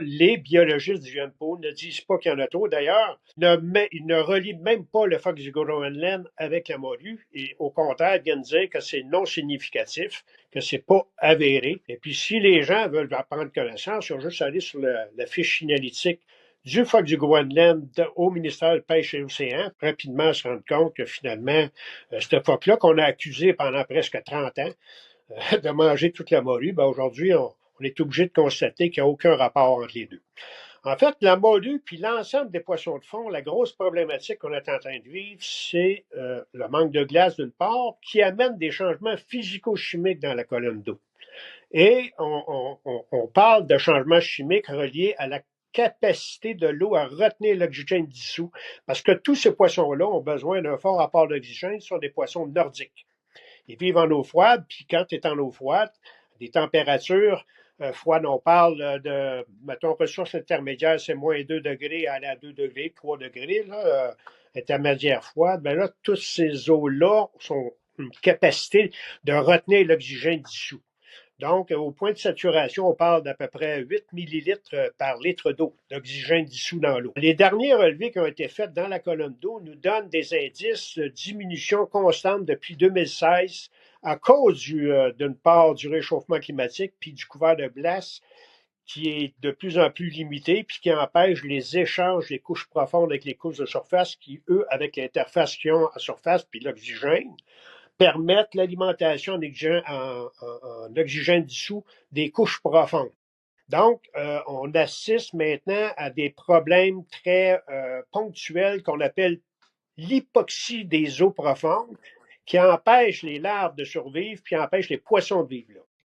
les biologistes du GMPO ne disent pas qu'il y en a trop. D'ailleurs, ils ne relient même pas le phoque du Groenland avec la morue. Et au contraire, ils viennent dire que c'est non significatif, que c'est pas avéré. Et puis, si les gens veulent en prendre connaissance, ils ont juste à aller sur la fiche signalétique du phoque du Groenland au ministère de Pêche et Océan, rapidement se rendre compte que finalement, ce phoque-là qu'on a accusé pendant presque 30 ans de manger toute la morue, ben aujourd'hui, on est obligé de constater qu'il n'y a aucun rapport entre les deux. En fait, la morue puis l'ensemble des poissons de fond, la grosse problématique qu'on est en train de vivre, c'est le manque de glace d'une part, qui amène des changements physico-chimiques dans la colonne d'eau. Et on parle de changements chimiques reliés à la capacité de l'eau à retenir l'oxygène dissous, parce que tous ces poissons-là ont besoin d'un fort apport d'oxygène, ce sont des poissons nordiques. Ils vivent en eau froide, puis quand tu es en eau froide, des températures froides, on parle de, mettons, ressources intermédiaires, c'est moins 2 degrés à aller à 2 degrés, 3 degrés, là, intermédiaire froide, bien là, toutes ces eaux-là ont une capacité de retenir l'oxygène dissous. Donc, au point de saturation, on parle d'à peu près 8 millilitres par litre d'eau d'oxygène dissous dans l'eau. Les derniers relevés qui ont été faits dans la colonne d'eau nous donnent des indices de diminution constante depuis 2016 à cause d'une part du réchauffement climatique puis du couvert de glace qui est de plus en plus limité puis qui empêche les échanges des couches profondes avec les couches de surface qui, eux, avec l'interface qu'ils ont à surface puis l'oxygène, permettent l'alimentation en oxygène dissous des couches profondes. Donc, on assiste maintenant à des problèmes très ponctuels qu'on appelle l'hypoxie des eaux profondes, qui empêche les larves de survivre, puis empêche les poissons de vivre là.